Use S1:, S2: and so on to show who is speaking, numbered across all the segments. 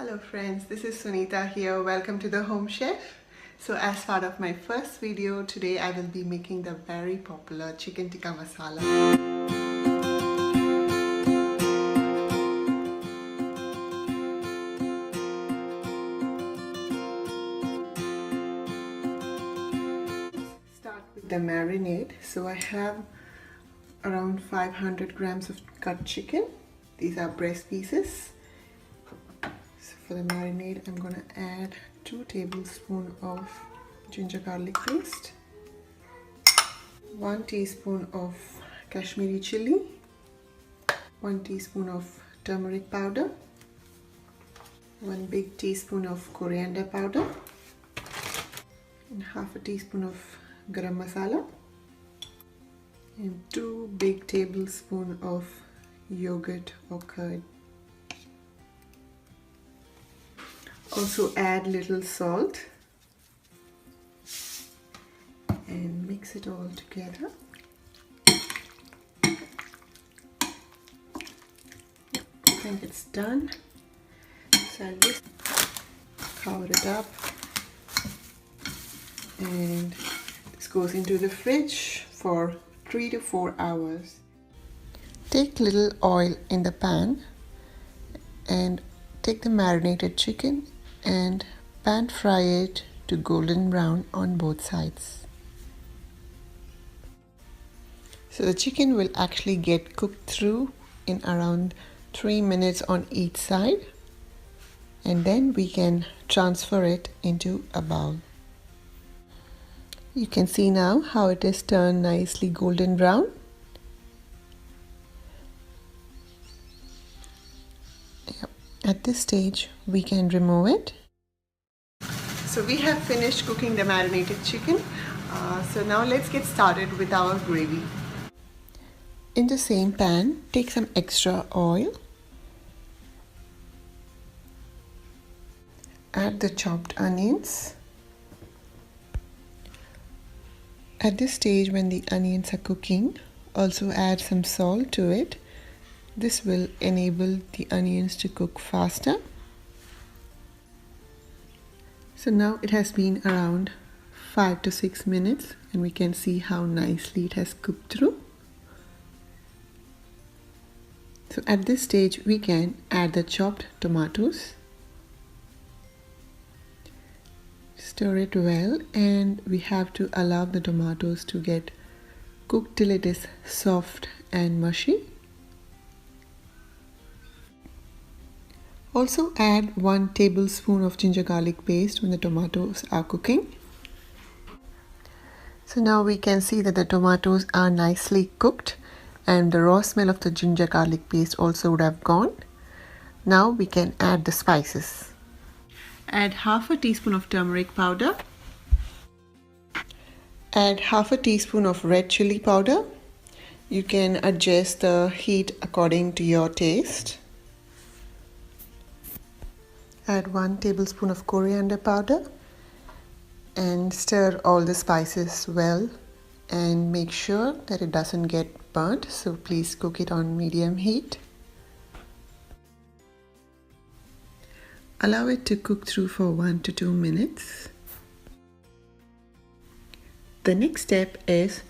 S1: Hello friends, this is Sunita here. Welcome to the Home Chef. So as part of my first video, today I will be making the very popular chicken tikka masala. Start with the marinade. So I have around 500 grams of cut chicken. These are breast pieces. For the marinade, I'm going to add 2 tablespoons of ginger garlic paste, 1 teaspoon of Kashmiri chilli, 1 teaspoon of turmeric powder, 1 big teaspoon of coriander powder, and half a teaspoon of garam masala, and 2 big tablespoons of yogurt or curd. Also add little salt and mix it all together. I think it's done. So I'll just cover it up, and this goes into the fridge for 3 to 4 hours. Take little oil in the pan and take the marinated chicken and pan fry it to golden brown on both sides. So the chicken will actually get cooked through in around 3 minutes on each side, and then we can transfer it into a bowl. You can see now how it is turned nicely golden brown. At this stage, we can remove it. So we have finished cooking the marinated chicken. So now let's get started with our gravy. In the same pan, take some extra oil. Add the chopped onions. At this stage, when the onions are cooking, also add some salt to it. This will enable the onions to cook faster. So now it has been around 5 to 6 minutes, and we can see how nicely it has cooked through. So at this stage, we can add the chopped tomatoes. Stir it well, and we have to allow the tomatoes to get cooked till it is soft and mushy. Also add 1 tablespoon of ginger garlic paste when the tomatoes are cooking. So now we can see that the tomatoes are nicely cooked, and the raw smell of the ginger garlic paste also would have gone. Now we can add the spices. Add half a teaspoon of turmeric powder. Add half a teaspoon of red chilli powder. You can adjust the heat according to your taste. Add 1 tablespoon of coriander powder and stir all the spices well, and make sure that it doesn't get burnt, so please cook it on medium heat. Allow it to cook through for 1 to 2 minutes. The next step is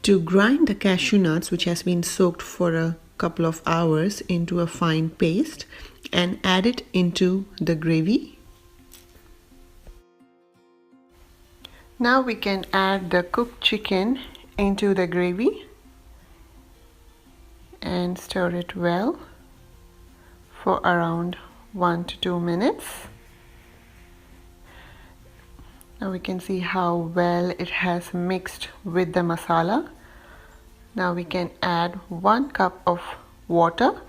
S1: to grind the cashew nuts, which has been soaked for a couple of hours, into a fine paste and add it into the gravy. Now we can add the cooked chicken into the gravy and stir it well for around 1 to 2 minutes. Now we can see how well it has mixed with the masala. Now we can add 1 cup of water.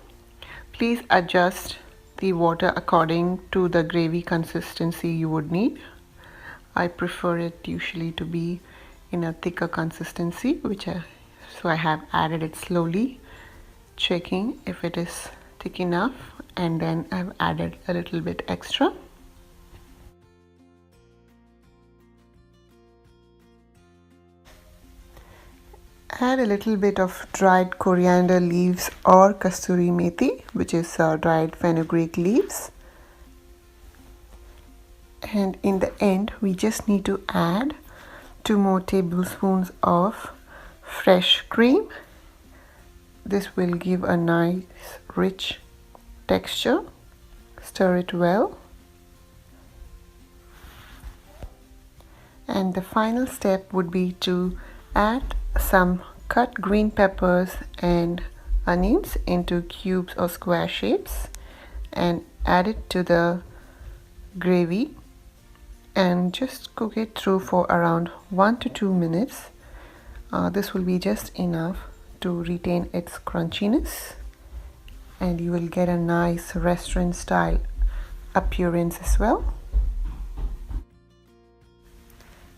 S1: Please adjust the water according to the gravy consistency you would need. I prefer it usually to be in a thicker consistency, so I have added it slowly, checking if it is thick enough, and then I've added a little bit extra. Add a little bit of dried coriander leaves or Kasthuri methi, which is dried fenugreek leaves. And in the end, we just need to add 2 more tablespoons of fresh cream. This will give a nice rich texture. Stir it well. And the final step would be to add some cut green peppers and onions into cubes or square shapes and add it to the gravy and just cook it through for around 1 to 2 minutes. This will be just enough to retain its crunchiness, and you will get a nice restaurant style appearance as well.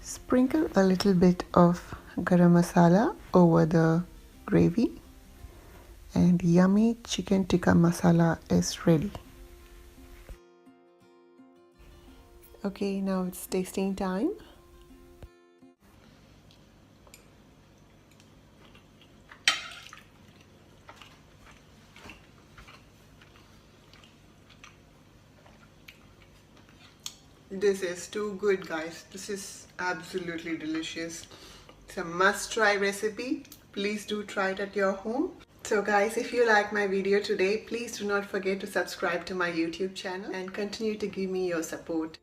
S1: Sprinkle a little bit of garam masala over the gravy, and yummy chicken tikka masala is ready. Okay, now it's tasting time. This is too good, guys. This is absolutely delicious. It's a must-try recipe. Please do try it at your home. So guys, if you like my video today, please do not forget to subscribe to my YouTube channel and continue to give me your support.